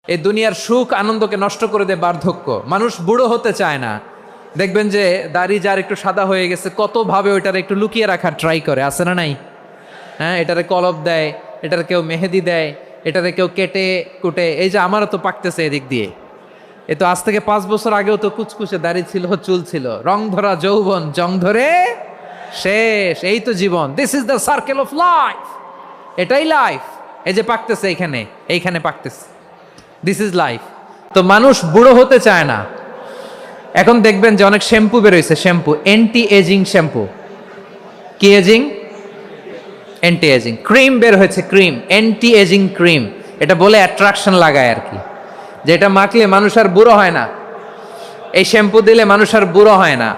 এই দুনিয়ার সুখ আনন্দকে নষ্ট করে দেয় বার্ধক্য। মানুষ বুড়ো হতে চায় না। দেখবেন যে দাড়ি যার একটু সাদা হয়ে গেছে কত ভাবে ওইটার একটু লুকিয়ে রাখার ট্রাই করে, আছে না নাই? হ্যাঁ, এটারে কলপ দেয়, এটার কেউ মেহেদি দেয়, এটারে কেউ কেটে কুটে। এই যে আমারও তো পাকতেছে এদিক দিয়ে, এ তো আজ থেকে 5 বছর আগেও তো কুচকুচে দাড়ি ছিল, চুল ছিল, রং ধরা যৌবন জং ধরে শেষ। এই তো জীবন, this is the circle of life. এটাই লাইফ। এই যে পাকতেছে এইখানে পাকতেছে, দিস ইজ লাইফ। তো মানুষ বুড়ো হতে চায় না। এখন দেখবেন যে অনেক শ্যাম্পু বেরোইছে, শ্যাম্পু অ্যান্টি এজিং শ্যাম্পু। কি এজিং? Anti ageing. ক্রিম বের হয়েছে, ক্রিম অ্যান্টি এজিং ক্রিম। এটা বলে অ্যাট্রাকশন লাগায় আর কি, যে এটা মাখলে মানুষ আর বুড়ো হয় না, এই শ্যাম্পু দিলে মানুষ আর বুড়ো হয় না।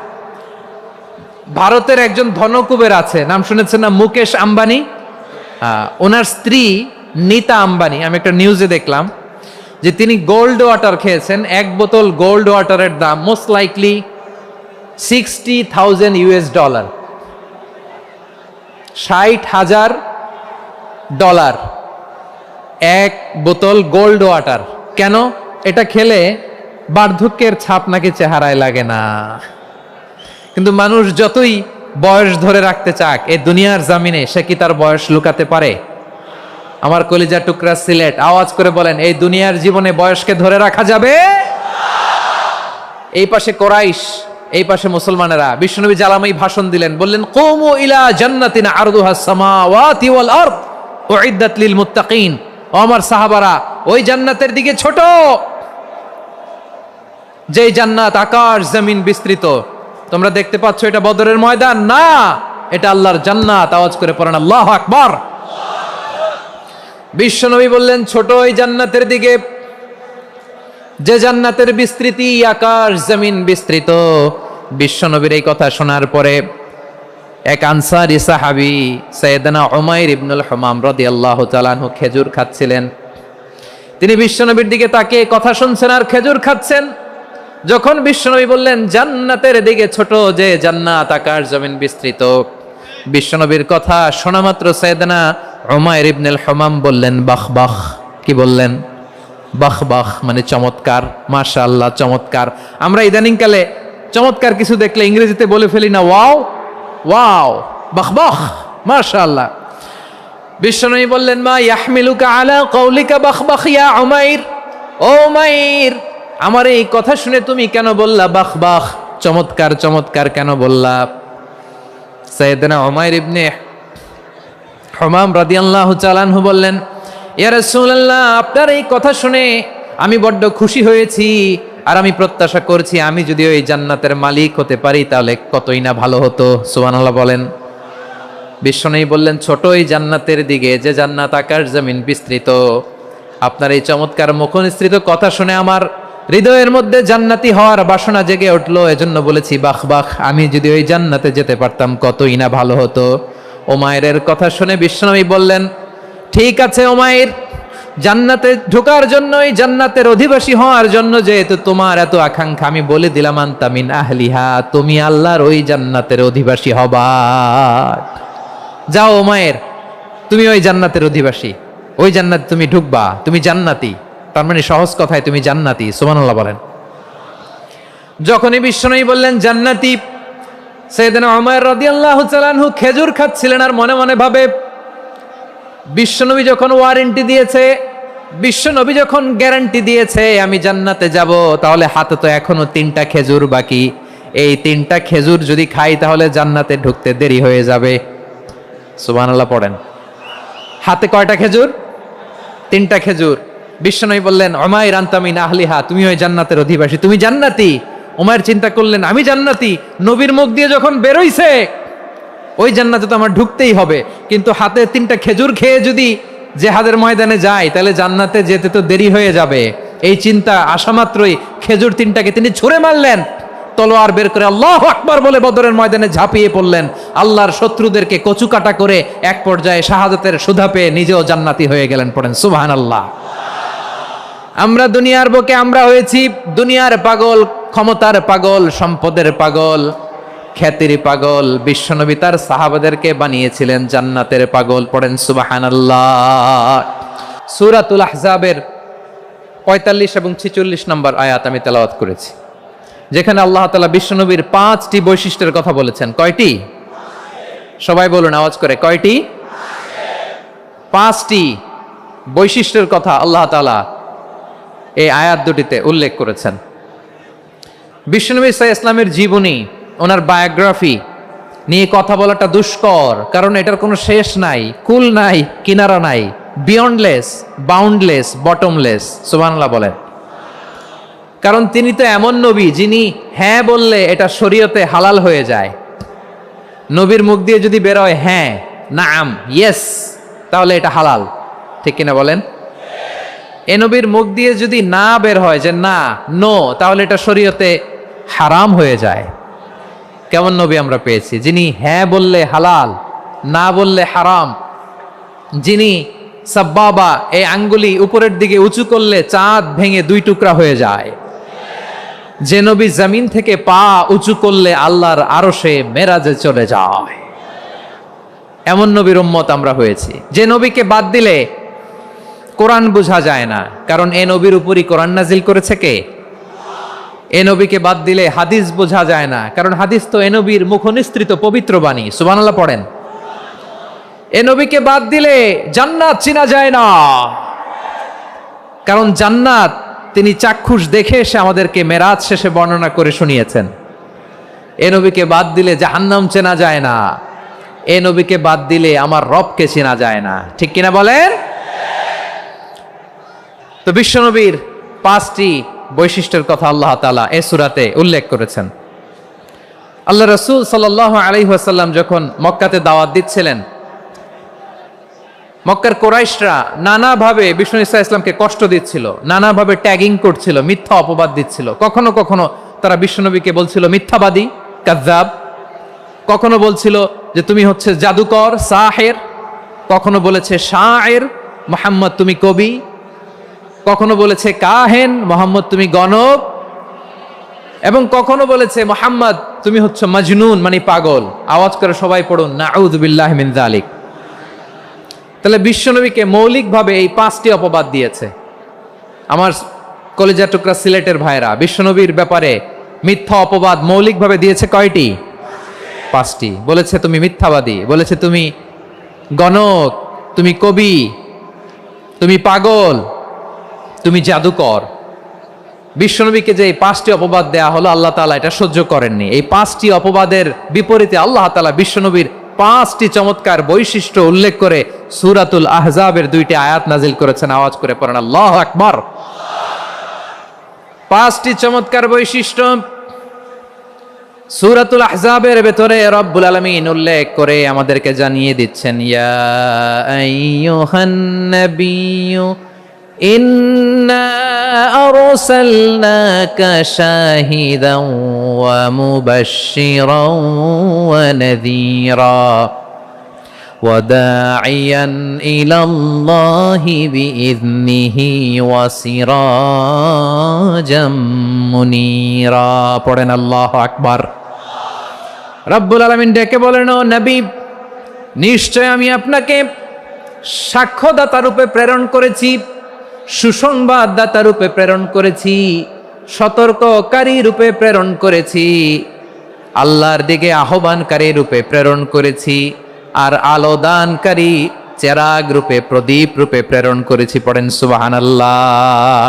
ভারতের একজন ধনকুবের আছে, নাম শুনেছেন না? মুকেশ আম্বানি। ওনার স্ত্রী নীতা আম্বানি, আমি একটা নিউজে দেখলাম যে তিনি গোল্ড ওয়াটার খেয়েছেন। এক বোতল গোল্ড ওয়াটারের দাম মোস্ট লাইকলি $60,000, $60,000 এক বোতল গোল্ড ওয়াটার। কেন? এটা খেলে বার্ধক্যের ছাপ নাকি চেহারায় লাগে না। কিন্তু মানুষ যতই বয়স ধরে রাখতে চাক এই দুনিয়ার জামিনে, সে কি তার বয়স লুকাতে পারে? আমার কলিজা টুকরা সিলেট, আওয়াজ করে বলেন, এই দুনিয়ার জীবনে বয়সকে ধরে রাখা যাবে? এই পাশে কোরাইশ, এই পাশে মুসলমানেরা। বিশ্বনবী জালামাই ভাষণ দিলেন, বললেন, কুমু ইলা জান্নাতিন আরদুহাস সামাওয়াতি ওয়াল আরদ উইদ্দাত লিল মুত্তাকিন। ও আমার সাহাবারা, ওই জান্নাতের দিকে ছোট, যেই জান্নাত আকাশ জমিন বিস্তৃত। তোমরা দেখতে পাচ্ছ এটা বদরের ময়দান না, এটা আল্লাহর জান্নাত। আওয়াজ করে পড়েন আল্লাহু আকবার। বিশ্বনবী বললেন, ছোট ওই জান্নাতের দিকে, যে জান্নাতের বিস্তৃতি আকাশ জমিন বিস্তৃত। বিশ্বনবীর এই কথা শোনার পরে এক আনসারী সাহাবী সাইয়েদনা উমাইর ইবনুল হুমাম রাদিয়াল্লাহু তাআলা আনহু খেজুর খাচ্ছিলেন। তিনি বিশ্বনবীর দিকে তাকিয়ে কথা শুনছেন আর খেজুর খাচ্ছেন। যখন বিশ্বনবী বললেন জান্নাতের দিকে ছোট, যে জান্নাত আকাশ জমিন বিস্তৃত, বিশ্বনবীর কথা শোনা মাত্র সাইয়েদনা উমাইর ইবনুল হুমাম বললেন বাহ বাহ। কি বললেন? বাহ বাহ, মানে চমৎকার, মাশাআল্লাহ, চমৎকার। আমরা ইদানিং কালে চমৎকার কিছু দেখলে ইংরেজিতে বলে ফেলি না, ওয়াও ওয়াও, বাহ বাহ, মাশাআল্লাহ। বিশ্বনবী বললেন, মা ইয়াহমিলুকা আলা কওলিকা বাহ বাহ ইয়া উমাইর। ও উমাইর, আমার এই কথা শুনে তুমি কেন বললা বাহ বাহ, চমৎকার চমৎকার কেন বললা? সাইয়েদনা উমাইর ইবনে হুমাম রাদিয়াল্লাহু তাআলা আনহু বললেন, ইয়া রাসূলুল্লাহ, আপনার এই কথা শুনে আমি বড্ড খুশি হয়েছি, আর আমি প্রত্যাশা করছি আমি যদি ওই জান্নাতের মালিক হতে পারি তাহলে কতই না ভালো হতো। সুবহানাল্লাহ বলেন। বিশ্বনবী বললেন, ছোট এই জান্নাতের দিকে, যে জান্নাত আকাশ জমিন বিস্তৃত। আপনার এই চমৎকার মুখনিসৃত কথা শুনে আমার হৃদয়ের মধ্যে জান্নাতি হওয়ার বাসনা জেগে উঠলো, এজন্য বলেছি বাহ বাহ, আমি যদি ওই জান্নাতে যেতে পারতাম কতই না ভালো হতো। উমাইরের কথা শুনে বিশ্বনবী বললেন, ঠিক আছে উমাইর, জান্নাতে ঢোকার জন্য, এই জান্নাতের অধিবাসী হওয়ার জন্য যেহেতু তোমার এত আকাঙ্ক্ষা, আমি বলে দিলাম আনতা মিন আহলিহা, তুমি আল্লাহর ওই জান্নাতের অধিবাসী হবা। যাও উমাইর, তুমি ওই জান্নাতের অধিবাসী, ওই জান্নাতে তুমি ঢুকবা, তুমি জান্নাতি। তার মানে সহজ কথায় তুমি জান্নাতি। সুবহানাল্লাহ বলেন। যখনই বিশ্বনবী বললেন জান্নাতি, সাইয়েদনা উমাইর রাদিয়াল্লাহু তাআলা আনহু খেজুর খাচ্ছিলেন আর মনে মনে ভাবে, বিশ্বনবী যখন ওয়ারেন্টি দিয়েছে, বিশ্বনবী যখন গ্যারান্টি দিয়েছে আমি জান্নাতে যাব, তাহলে হাতে তো এখনো 3টা খেজুর বাকি। এই 3টা খেজুর যদি খাই তাহলে জান্নাতে ঢুকতে দেরি হয়ে যাবে। সুবহানাল্লাহ পড়েন। হাতে কয়টা খেজুর? 3টা খেজুর। বিশ্বনবী বললেন, উমাইর আনতা মিন আহলিহা, তুমি ওই জান্নাতের অধিবাসী, তুমি জান্নাতি। উমাইর চিন্তা করলেন, আমি জান্নাতি, নবীর মুখ দিয়ে যখন বেরোইছে ওই জান্নাতে তো আমার ঢুকতেই হবে, কিন্তু হাতে 3টা খেজুর খেয়ে যদি জিহাদের ময়দানে যাই তাহলে জান্নাতে যেতে তো দেরি হয়ে যাবে। এই চিন্তা আসা মাত্রই খেজুর 3টাকে তিনি ছুঁড়ে মারলেন, তলোয়ার বের করে আল্লাহু আকবার বলে বদরের ময়দানে ঝাঁপিয়ে পড়লেন। আল্লাহর শত্রুদেরকে কচুকাটা করে এক পর্যায়ে শাহাদাতের সুধা পেয়ে নিজেও জান্নাতি হয়ে গেলেন। পড়েন সুবহানাল্লাহ। আমরা দুনিয়ার বুকে আমরা হয়েছি দুনিয়ার পাগল, ক্ষমতার পাগল, সম্পদের পাগল, খ্যাতির পাগল। বিশ্বনবী তার সাহাবাদেরকে বানিয়েছিলেন জান্নাতের পাগল। পড়েন সুবহানাল্লাহ। সূরাতুল আহজাবের 45 এবং 46 নম্বর আয়াত আমি তেলাওয়াত করেছি, যেখানে আল্লাহ তাআলা বিশ্বনবীর 5টি বৈশিষ্ট্যের কথা বলেছেন। কয়টি? সবাই বলুন আওয়াজ করে, কয়টি? 5টি বৈশিষ্ট্যের কথা আল্লাহ তাআলা এই আয়াত দুটিতে উল্লেখ করেছেন। বিশ্বনবী সাল্লাল্লাহু আলাইহি ওয়াসাল্লামের জীবনী, ওনার বায়োগ্রাফি নিয়ে কথা বলাটা দুষ্কর, কারণ এটার কোনো শেষ নাই, কুল নাই, কিনারা নাই, বিয়ন্ডলেস, বাউন্ডলেস, বটমলেস। সুবহানাল্লাহ বলেন। কারণ তিনি তো এমন নবী যিনি হ্যাঁ বললে এটা শরীয়তে হালাল হয়ে যায়। নবীর মুখ দিয়ে যদি বের হয় হ্যাঁ, নাম, ইয়েস, তাহলে এটা হালাল। ঠিক কিনা বলেন? এ নবীর মুখ দিয়ে যদি না বের হয় যে না, নো, তাহলে এটা শরীয়তে হারাম হয়ে যায়। কেমন নবী আমরা পেয়েছি, যিনি হ্যাঁ বললে হালাল, না বললে হারাম, যিনি সাব্বাবা, এই আঙ্গুলি উপরের দিকে উঁচু করলে চাঁদ ভেঙে 2 টুকরা হয়ে যায়, যে নবী জমিন থেকে পা উঁচু করলে আল্লাহর আরশে মেরাজে চলে যায়, এমন নবীর উম্মত আমরা হয়েছি। যে নবীকে বাদ দিলে কোরআন বোঝা যায় না, কারণ এ নবীর উপরই কোরআন নাজিল করেছে কে? এ নবীকে বাদ দিলে হাদিস বোঝা যায় না, কারণ হাদিস তো এ নবীর মুখনিসৃত পবিত্র বাণী। সুবহানাল্লাহ পড়েন। এ নবীকে বাদ দিলে জান্নাত চিনা যায় না, কারণ জান্নাত তিনি চাক্ষুষ দেখে এসে আমাদেরকে মেরাজ শেষে বর্ণনা করে শুনিয়েছেন। এ নবীকে বাদ দিলে জাহান্নাম চেনা যায় না, এ নবীকে বাদ দিলে আমার রবকে চেনা যায় না। ঠিক কিনা বলেন? তো বিশ্বনবীর 5টি বৈশিষ্ট্যের কথা আল্লাহ তাআলা এই সূরাতে উল্লেখ করেছেন। আল্লাহ রাসূল সাল্লাল্লাহু আলাইহি ওয়াসাল্লাম যখন মক্কাতে দাওয়াত দিচ্ছিলেন, মক্কার কুরাইশরা নানাভাবে বিষ্ণু ঈসা ইসলামকে কষ্ট দিচ্ছিল, নানাভাবে ট্যাগিং করছিল, মিথ্যা অপবাদ দিচ্ছিল। কখনো কখনো তারা বিশ্বনবীকে বলছিল মিথ্যাবাদী, কাযযাব। কখনো বলছিল যে তুমি হচ্ছে জাদুকর, সাহের। কখনো বলেছে শায়ের, মুহাম্মদ তুমি কবি। কখনো বলেছে কাহেন, মুহাম্মদ তুমি গণক। এবং কখনো বলেছে মুহাম্মদ তুমি হচ্ছে মাজনুন, মানে পাগল। আওয়াজ করে সবাই পড়ুন নাউযু বিল্লাহি মিন যালিক। তাহলে বিশ্বনবীকে মৌলিকভাবে এই 5টি অপবাদ দিয়েছে। আমার কলেজা টুকরা সিলেটের ভাইরা, বিশ্বনবীর ব্যাপারে মিথ্যা অপবাদ মৌলিকভাবে দিয়েছে কয়টি? 5টি। বলেছে তুমি মিথ্যাবাদী, বলেছে তুমি গণক, তুমি কবি, তুমি পাগল, তুমি জাদুকর। বিশ্বনবীকে যে এই 5টি অপবাদ দেয়া হলো, আল্লাহ তাআলা এটা সহ্য করেননি। এই 5টি অপবাদের বিপরীতে আল্লাহ তাআলা বিশ্বনবীর 5টি চমৎকার বৈশিষ্ট্য উল্লেখ করে সূরাতুল আহজাবের 2টি আয়াত নাজিল করেছেন। আওয়াজ করে পড়েন আল্লাহু আকবার। 5টি চমৎকার বৈশিষ্ট্য সূরাতুল আহজাবের ভেতরে রব্বুল আলামিন উল্লেখ করে আমাদেরকে জানিয়ে দিচ্ছেন, ইয়া আইয়ুহান নাবিয়্যু ইন্না আরসালনাকা শাহিদান ওয়া মুবাশশিরান ওয়া নাযীরা ওয়া দাঈয়ান ইলাল্লাহি বিইذনিহি ওয়া সিরাজাম মুনীরা। পড়েন আল্লাহু আকবার। রব্বুল আলামিন ডেকে বলেন, ও নবী, নিশ্চয় আমি আপনাকে সাক্ষ্যদাতা রূপে প্রেরণ করেছি, সুসংবাদদাতা রূপে প্রেরণ করেছি, সতর্ককারী রূপে প্রেরণ করেছি, আল্লাহর দিকে আহ্বানকারী রূপে প্রেরণ করেছি, আর আলোদানকারী চেরাগ রূপে, প্রদীপ রূপে প্রেরণ করেছি। পড়েন সুবহানাল্লাহ।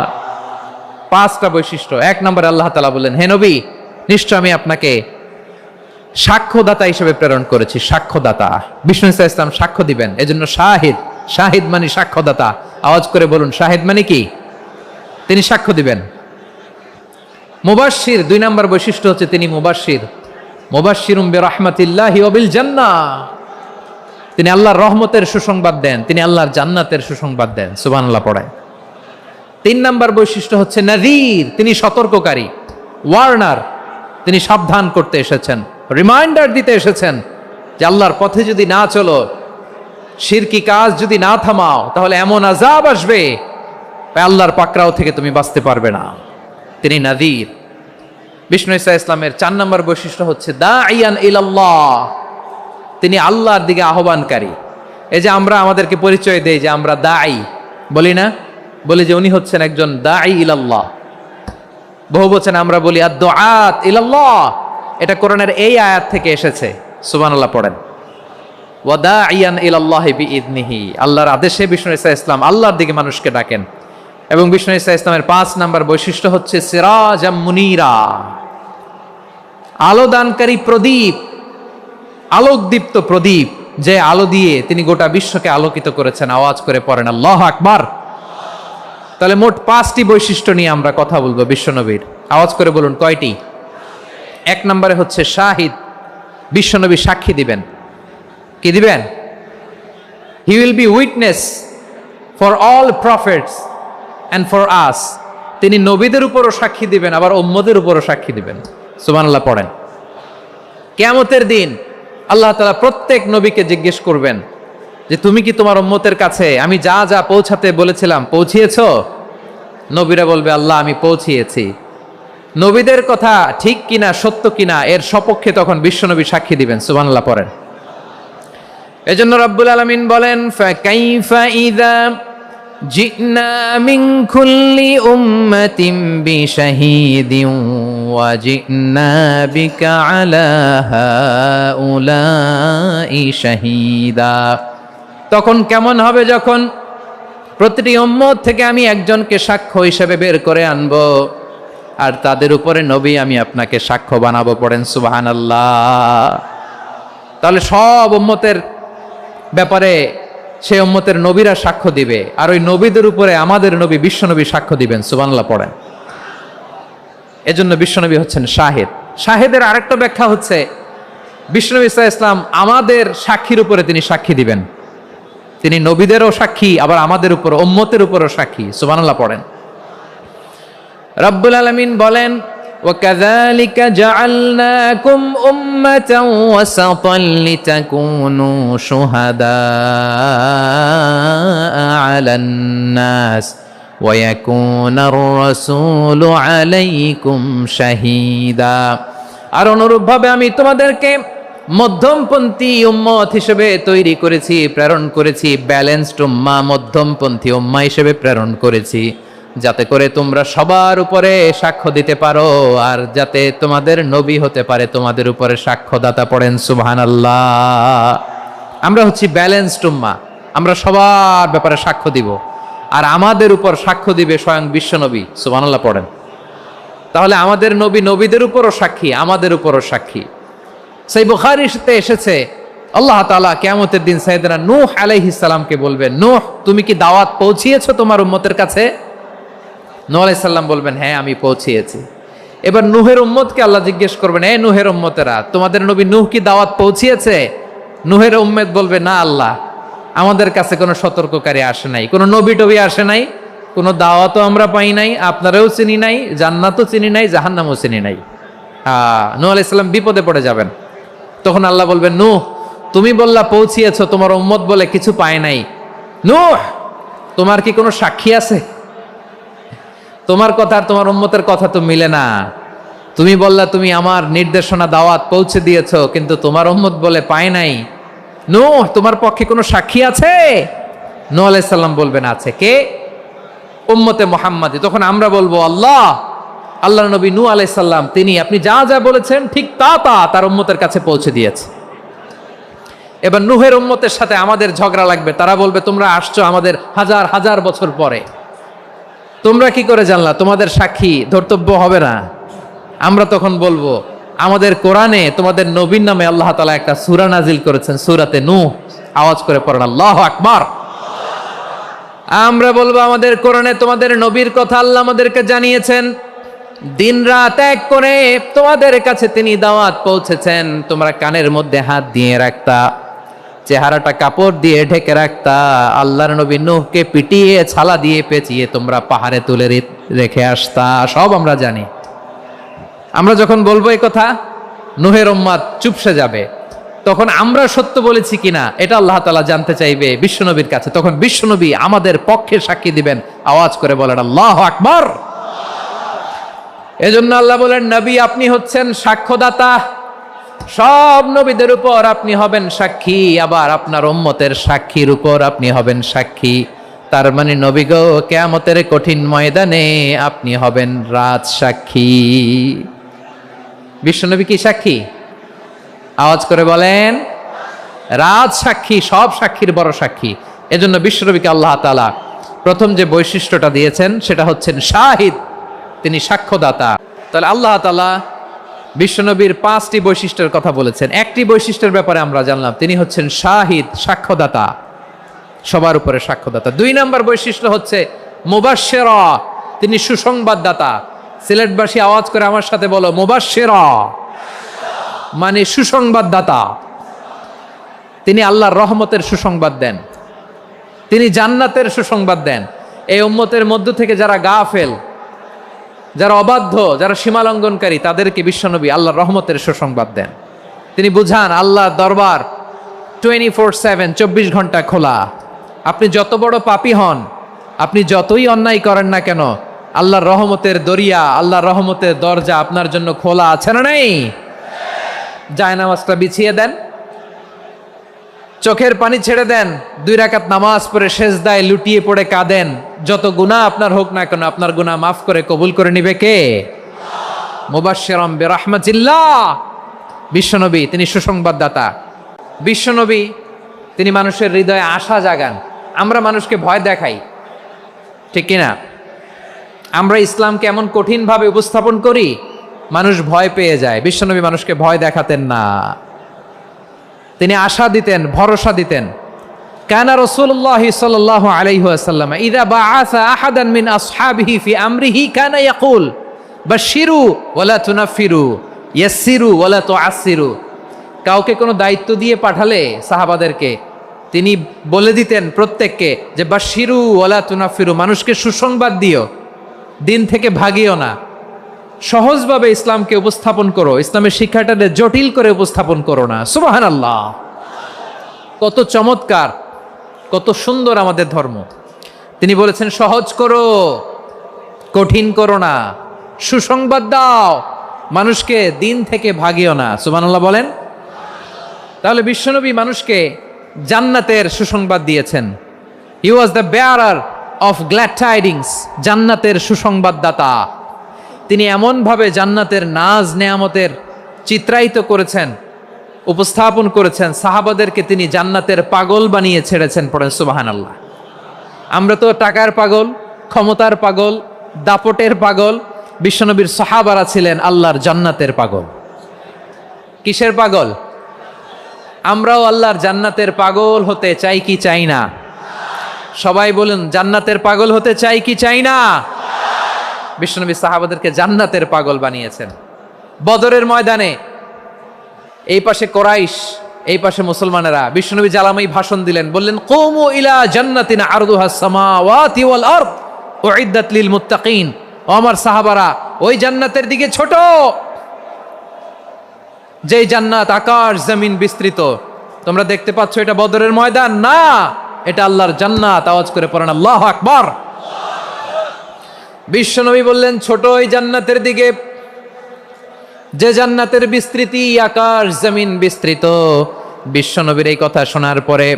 5টা বৈশিষ্ট্য। 1 নম্বরে আল্লাহ তাআলা বলেন, হে নবী, নিশ্চয় আমি আপনাকে সাক্ষ্যদাতা হিসেবে প্রেরণ করেছি। সাক্ষ্যদাতা, বিষ্ণু ঈসা ইসলাম সাক্ষ্য দিবেন, এজন্য শাহিদ। শাহিদ মানে সাক্ষ্যদাতা। আওয়াজ করে বলুন, শাহিদ মানে কি? তিনি সাক্ষ্য দিবেন। মুবাশশির, 2 নম্বর বৈশিষ্ট্য হচ্ছে তিনি মুবাশশির। মুবাশশিরুম বিরাহমাতিল্লাহি ওয়া বিল জান্নাহ। তিনি আল্লাহর রহমতের সুসংবাদ দেন, তিনি আল্লাহর জান্নাতের সুসংবাদ দেন। সুবহানাল্লাহ পড়েন। 3 নম্বর বৈশিষ্ট্য হচ্ছে নাযীর, তিনি সতর্ককারী, ওয়ার্নার। তিনি সাবধান করতে এসেছেন, রিমাইন্ডার দিতে এসেছেন যে আল্লাহর পথে যদি না চলো, শিরকি কাজ যদি না থামাও, তাহলে এমন আযাব আসবে আল্লাহর পাকড়াও থেকে তুমি বাঁচতে পারবে না। তিনি নাযীর। বিষ্ণু ঈসা ইসলামের 4 নম্বর বৈশিষ্ট্য হচ্ছে দাঈয়ান ইলাল্লাহ, তিনি আল্লাহর দিকে আহ্বানকারী। এই যে আমরা আমাদেরকে পরিচয় দেই যে আমরা দাঈ, বলি না বলি যে উনি হচ্ছেন একজন দাঈ ইলাল্লাহ। বহুবচনে আমরা বলি আদ-দুআত ইলাল্লাহ। এটা কোরআনের এই আয়াত থেকে এসেছে। সুবহানাল্লাহ পড়েন। ওয়া দাঈয়ান ইলাল্লাহি বিইذনিহি, আল্লাহর আদেশে বিষ্ণু ঈসা ইসলাম আল্লাহর দিকে মানুষকে ডাকেন। এবং বিষ্ণু ঈসা ইসলামের 5 নাম্বার বৈশিষ্ট্য হচ্ছে সিরাজাম মুনীরা, আলোদানকারী প্রদীপ, আলোকদীপ্ত প্রদীপ, যে আলো দিয়ে তিনি গোটা বিশ্বকে আলোকিত করেছেন। আওয়াজ করে পড়েন আল্লাহু আকবার। তাহলে মোট 5টি বৈশিষ্ট্য নিয়ে আমরা কথা বলবো বিশ্বনবীর। আওয়াজ করে বলুন কয়টি? 1 নম্বরে হচ্ছে শাহিদ, বিশ্বনবী সাক্ষী দিবেন। কি দিবেন? He will be witness for all prophets and for us. তিনি নবীদের উপরও সাক্ষী দিবেন, আবার উম্মতের উপরও সাক্ষী দিবেন। সুবহানাল্লাহ পড়েন। কিয়ামতের দিন আল্লাহ তাআলা প্রত্যেক নবীকে জিজ্ঞেস করবেন যে তুমি কি তোমার উম্মতের কাছে আমি যা যা পৌঁছাতে বলেছিলাম পৌঁছিয়েছো? নবীরা বলবে আল্লাহ আমি পৌঁছিয়েছি। নবীদের কথা ঠিক কিনা, সত্য কিনা, এর সপক্ষে তখন বিশ্বনবী সাক্ষী দিবেন। সুবহানাল্লাহ পড়েন। এজন্য রব্বুল আলামিন বলেন ফাকাইফা ইযা জিনা মিন কুল্লি উম্মাতিন বিশাহীদিন ওয়া জিনা বিকা আলা হাউলাই শাহীদা। তখন কেমন হবে যখন প্রতিটি উম্মত থেকে আমি একজনকে সাক্ষ্য হিসেবে বের করে আনবো, আর তাদের উপরে নবী আমি আপনাকে সাক্ষ্য বানাবো। পড়েন সুবহানাল্লাহ। তাহলে সব উম্মতের ব্যাপারে সেই উম্মতের নবীরা সাক্ষ্য দিবে, আর ওই নবীদের উপরে আমাদের নবী বিশ্বনবী সাক্ষ্য দিবেন। সুবহানাল্লাহ পড়েন। এজন্য বিশ্বনবী হচ্ছেন শাহিদ। শাহিদের আরেকটা ব্যাখ্যা হচ্ছে বিশ্বনবী সাল্লাল্লাহু আলাইহি ওয়াসাল্লাম আমাদের সাক্ষীর উপরে তিনি সাক্ষী দিবেন। তিনি নবীদেরও সাক্ষী, আবার আমাদের উপর উম্মতের উপরও সাক্ষী। সুবহানাল্লাহ পড়েন। রব্বুল আলামিন বলেন وَكَذَلِكَ جَعَلْنَاكُمْ أُمَّةً وَسَطًا لِتَكُونُوا شُهَدَاءَ عَلَى النَّاسِ وَيَكُونَ الرَّسُولُ عَلَيْكُمْ شَهِيدًا। আর অনুরূপভাবে আমি তোমাদেরকে মধ্যমপন্থী উম্মত হিসেবে তৈরি করেছি, প্রেরণ করেছি। ব্যালেন্সড উম্মাহ, মধ্যমপন্থী উম্মাহ হিসেবে প্রেরণ করেছি, যাতে করে তোমরা সবার উপরে সাক্ষ্য দিতে পারো, আর যাতে তোমাদের নবী হতে পারে তোমাদের উপরে সাক্ষ্যদাতা। পড়েন সুবহানাল্লাহ। আমরা হচ্ছি ব্যালেন্সড উম্মাহ, আমরা সবার ব্যাপারে সাক্ষ্য দিব, আর আমাদের উপর সাক্ষ্য দিবে স্বয়ং বিশ্বনবী। সুবহানাল্লাহ পড়েন। তাহলে আমাদের নবী নবীদের উপরও সাক্ষী, আমাদের উপরও সাক্ষী। সেই বুখারীতে এসেছে আল্লাহ তাআলা কিয়ামতের দিন সাইয়েদনা নূহ আলাইহিস সালামকে বলবেন, নূহ তুমি কি দাওয়াত পৌঁছিয়েছো তোমার উম্মতের কাছে? নূহ আলাইহিস সালাম বলবেন হ্যাঁ আমি পৌঁছিয়েছি। এবার নূহের উম্মতকে আল্লাহ জিজ্ঞেস করবেন, এই নূহের উম্মতেরা তোমাদের নবী নূহ কি দাওয়াত পৌঁছিয়েছে? নূহের উম্মত বলবে না আল্লাহ, আমাদের কাছে কোনো সতর্ককারী আসে নাই, কোনো নবী টবি আসে নাই, কোনো দাওয়াতও আমরা পাই নাই, আপনারাও চিনি নাই, জান্নাতও চিনি নাই, জাহান্নামও চিনি নাই। নূহ আলাইহিস সালাম বিপদে পড়ে যাবেন। তখন আল্লাহ বলবেন নূহ তুমি বললা পৌঁছিয়েছো, তোমার উম্মত বলে কিছু পায় নাই। নূহ তোমার কি কোনো সাক্ষী আছে? তোমার কথা আর তোমার উম্মতের কথা তো মিলে না। তুমি বললা তুমি আমার নির্দেশনা দাওয়াত পৌঁছে দিয়েছো, কিন্তু তোমার উম্মত বলে পায় নাই। নূহ তোমার পক্ষে কোনো সাক্ষী আছে? নূহ আলাইহিস সালাম বলবেন আছে। কে? উম্মতে মুহাম্মাদি। তখন আমরা বলবো আল্লাহর নবী নূহ আলাইহিস সালাম তিনি আপনি যা যা বলেছেন ঠিক তা তার উম্মতের কাছে পৌঁছে দিয়েছে। এবার নূহের উম্মতের সাথে আমাদের ঝগড়া লাগবে। তারা বলবে তোমরা আসছো আমাদের হাজার হাজার বছর পরে, তোমরা কি করে জানলা? তোমাদের সাক্ষী ধর্তব্য হবে না। আমরা তখন বলবো আমাদের কোরআনে তোমাদের নবীর নামে আল্লাহ তাআলা একটা সূরা নাজিল করেছেন, সূরাতে নূহ। আওয়াজ করে পড়েন আল্লাহু আকবার। আমরা বলবো আমাদের কোরআনে তোমাদের নবীর কথা আল্লাহ আমাদেরকে জানিয়েছেন, দিন রাত এক করে তোমাদের কাছে তিনি দাওয়াত পৌঁছেছেন। তোমরা কানের মধ্যে হাত দিয়ে রাখতা, চেহারাটা কাপড় দিয়ে ঢেকে রাখতা, আল্লাহর নবী নূহকে পিটিয়ে ছালা দিয়ে পেঁচিয়ে তোমরা পাহাড়ে তুলে রেখে আসতা। সব আমরা জানি। আমরা যখন বলবো এই কথা নূহের উম্মত চুপসে যাবে। তখন আমরা সত্য বলেছি কিনা এটা আল্লাহ তাআলা জানতে চাইবে বিশ্বনবীর কাছে। তখন বিশ্বনবী আমাদের পক্ষে সাক্ষী দিবেন। আওয়াজ করে বলেন আল্লাহু আকবার। এজন্য আল্লাহ বলেন নবী আপনি হচ্ছেন সাক্ষ্যদাতা, সব নবীদের উপর আপনি হবেন সাক্ষী, আবার আপনার উম্মতের সাক্ষীর উপর আপনি হবেন সাক্ষী। তার মানে নবী গো, কিয়ামতের কঠিন ময়দানে আপনি হবেন রাজ সাক্ষী। বিশ্বনবী কি সাক্ষী? আওয়াজ করে বলেন, রাজ সাক্ষী, সব সাক্ষীর বড় সাক্ষী। এজন্য বিশ্বনবীকে আল্লাহ তাআলা প্রথম যে বৈশিষ্ট্যটা দিয়েছেন সেটা হচ্ছেন শাহিদ, তিনি সাক্ষ্যদাতা। তাহলে আল্লাহ তাআলা বিশ্বনবীর 5টি বৈশিষ্ট্যের কথা বলেছেন। একটি বৈশিষ্ট্যের ব্যাপারে আমরা জানলাম, তিনি হচ্ছেন শাহিদ, সাক্ষ্যদাতা, সবার উপরে সাক্ষ্যদাতা। 2 নম্বর বৈশিষ্ট্য হচ্ছে মুবাশশিরা, তিনি সুসংবাদদাতা। সিলেটবাসী আওয়াজ করে আমার সাথে বলো, মুবাশশিরা মানে সুসংবাদদাতা। তিনি আল্লাহর রহমতের সুসংবাদ দেন, তিনি জান্নাতের সুসংবাদ দেন। এই উম্মতের মধ্য থেকে যারা গাফেল, যারা অবাধ্য, যারা সীমালঙ্ঘনকারী, তাদেরকে বিশ্বনবী আল্লাহর রহমতের সুসংবাদ দেন। তিনি বুঝান আল্লাহর দরবার 24/7, 24 ঘন্টা খোলা। আপনি যত বড় পাপী হন, আপনি যতই অন্যায় করেন না কেন, আল্লাহর রহমতের দরিয়া, আল্লাহর রহমতের দরজা আপনার জন্য খোলা আছে না নেই? জায়নামাজটা বিছিয়ে দেন, চোখের পানি ছেড়ে দেন, 2 রাকাত নামাজ পড়ে সেজদায় লুটিয়ে পড়ে কাঁদেন। যত গুনাহ আপনার হোক না কেন, আপনার গুনাহ মাফ করে কবুল করে নিবে কে? মুবাশশিরাম বিরাহমাতিল্লাহ। বিশ্বনবী তিনি সুসংবাদদাতা। বিশ্বনবী তিনি মানুষের হৃদয়ে আশা জাগান। আমরা মানুষকে ভয় দেখাই, ঠিক কিনা? আমরা ইসলামকে এমন কঠিনভাবে উপস্থাপন করি, মানুষ ভয় পেয়ে যায়। বিশ্বনবী মানুষকে ভয় দেখাতেন না, তিনি আশা দিতেন, ভরসা দিতেন। কানা রাসূলুল্লাহ সাল্লাল্লাহু আলাইহি ওয়াসাল্লাম ইযা বাআসা আহাদান মিন আসহাবিহি ফি আমরিহি কানা ইয়াকুল বাশশিরু ওয়ালা তুনাফিরু ইয়াসসিরু ওয়ালা তুআসসিরু। কাউকে কোনো দায়িত্ব দিয়ে পাঠালে সাহাবাদেরকে তিনি বলে দিতেন প্রত্যেককে যে বাশশিরু ওয়ালা তুনাফিরু, মানুষকে সুসংবাদ দিও, দিন থেকে ভাগিও না। সহজভাবে ইসলামকে উপস্থাপন করো, ইসলামের শিক্ষাটাকে জটিল করে উপস্থাপন করো না। সুবহানাল্লাহ, কত চমৎকার, কত সুন্দর আমাদের ধর্ম। তিনি বলেছেন সহজ করো, কঠিন করো না, সুসংবাদ দাও, মানুষকে দিন থেকে ভাগিও না। সুবহানাল্লাহ বলেন। তাহলে বিশ্বনবী মানুষকে জান্নাতের সুসংবাদ দিয়েছেন। He was the bearer of glad tidings, জান্নাতের সুসংবাদদাতা। তিনি এমনভাবে জান্নাতের নাজ নেয়ামতের চিত্রায়িত করেছেন, উপস্থাপন করেছেন, সাহাবাদেরকে তিনি জান্নাতের পাগল বানিয়ে ছেড়েছেন। পড়েন সুবহানাল্লাহ। আমরা তো টাকার পাগল, ক্ষমতার পাগল, দাপটের পাগল। বিশ্বনবীর সাহাবারা ছিলেন আল্লাহর জান্নাতের পাগল। কিসের পাগল? আমরাও আল্লাহর জান্নাতের পাগল হতে চাই কি চাই না? সবাই বলুন, জান্নাতের পাগল হতে চাই কি চাই না? বিশ্বনবী সাহাবাদেরকে জান্নাতের পাগল বানিয়েছেন। বদরের ময়দানে এই পাশে কোরাইশ, এই পাশে মুসলমানেরা। বিশ্বনবী জ্বালাময়ী ভাষণ দিলেন, বললেন কুমু ইলা জান্নাতিন আরদুহাস সামাওয়াতি ওয়াল আরদ উইদ্দাত লিল মুত্তাকিন। ও আমার সাহাবারা, ওই জান্নাতের দিকে ছোট, যেই জান্নাত আকাশ জমিন বিস্তৃত। তোমরা দেখতে পাচ্ছ এটা বদরের ময়দান না, এটা আল্লাহর জান্নাত। আওয়াজ করে পড়েন আল্লাহু আকবার। বিশ্বনবী বললেন ছোট ওই জান্নাতের দিকে, যে জান্নাতের বিস্তৃতি আকাশ জমিন বিস্তৃত। বিশ্বনবীর এই কথা শোনার পরে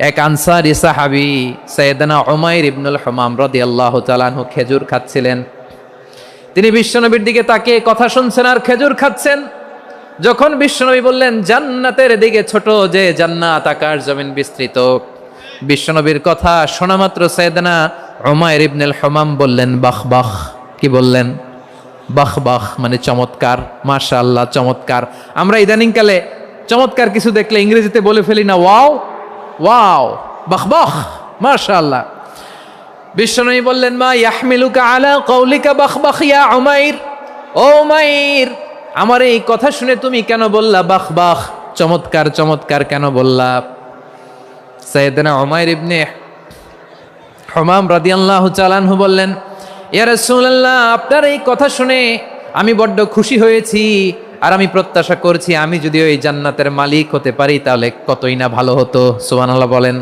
এক আনসারী সাহাবী সাইয়েদনা উমাইর ইবনুল হুমাম রাদিয়াল্লাহু তাআলা আনহু খেজুর খাচ্ছিলেন। তিনি বিশ্বনবীর দিকে তাকিয়ে কথা শুনছেন আর খেজুর খাচ্ছেন। যখন বিশ্বনবী বললেন জান্নাতের দিকে ছোট, যে জান্নাত আকাশ জমিন বিস্তৃত, বিশ্বনবীর কথা শোনা মাত্র সাইয়েদনা উমাইর ইবনুল হুমাম বললেন বাহ বাহ। কি বললেন? বাহ বাহ মানে চমৎকার, মাশাআল্লাহ চমৎকার। আমরা ইদানিংকালে চমৎকার কিছু দেখলে ইংরেজিতে বলে ফেলি না, ওয়াও ওয়াও, বাহ বাহ, মাশাআল্লাহ। বিশ্বনবী বললেন মা ইয়াহমিলুকা আলা কওলিকা বাহ বাহ ইয়া উমাইর। ও উমাইর, আমার এই কথা শুনে তুমি কেন বললা বাহ বাহ, চমৎকার চমৎকার কেন বললা? সাইয়েদনা উমাইর ইবনে হুমাম রাদিয়াল্লাহু তাআলা আনহু বললেন ইয়া রাসূলুল্লাহ, আপনার এই কথা শুনে আমি বড্ড খুশি হয়েছি, আর আমি প্রত্যাশা করছি আমি যদি ওই জান্নাতের মালিক হতে পারি তাহলে কতই না ভালো হতো। সুবহানাল্লাহ বলেন।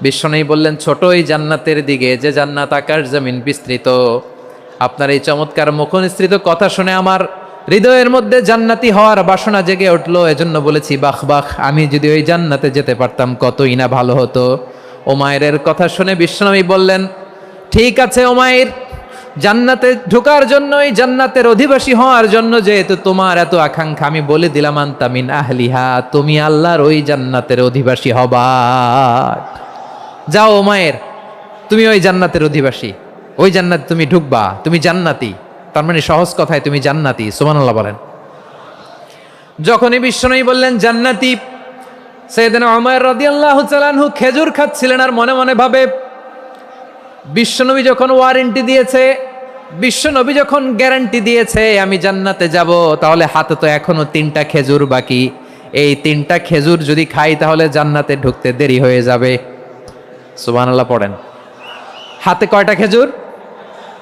বিশ্বনবী বললেন ছোট ওই জান্নাতের দিকে, যে জান্নাত আকাশ জমিন বিস্তৃত। আপনার এই চমৎকার মুখনিসৃত কথা শুনে আমার হৃদয়ের মধ্যে জান্নাতি হওয়ার বাসনা জেগে উঠলো, এজন্য বলেছি বাহ বাহ, আমি যদি ওই জান্নাতে যেতে পারতাম কতই না ভালো হতো। উমাইরের কথা শুনে বিশ্বনবী বললেন, ঠিক আছে উমাইর, জান্নাতে ঢোকার জন্য, এই জান্নাতের অধিবাসী হওয়ার জন্য যেহেতু তোমার এত আকাঙ্ক্ষা, আমি বলে দিলাম আনতা মিন আহলিহা, তুমি আল্লাহর ওই জান্নাতের অধিবাসী হবা। যাও উমাইর, তুমি ওই জান্নাতের অধিবাসী, ওই জান্নাতে তুমি ঢুকবা, তুমি জান্নাতি। তার মানে সহজ কথায় তুমি জান্নাতি। সুবহানাল্লাহ বলেন। যখনই বিশ্বনবী বললেন জান্নাতি, সাইয়েদনা উমর রাদিয়াল্লাহু তাআলা আনহু খেজুর খাচ্ছিলেন আর মনে মনে ভাবে, বিশ্বনবী যখন ওয়ারেন্টি দিয়েছে, বিশ্বনবী যখন গ্যারান্টি দিয়েছে আমি জান্নাতে যাব, তাহলে হাতে তো এখনো 3টা খেজুর বাকি। এই 3টা খেজুর যদি খাই তাহলে জান্নাতে ঢুকতে দেরি হয়ে যাবে। সুবহানাল্লাহ পড়েন। হাতে কয়টা খেজুর?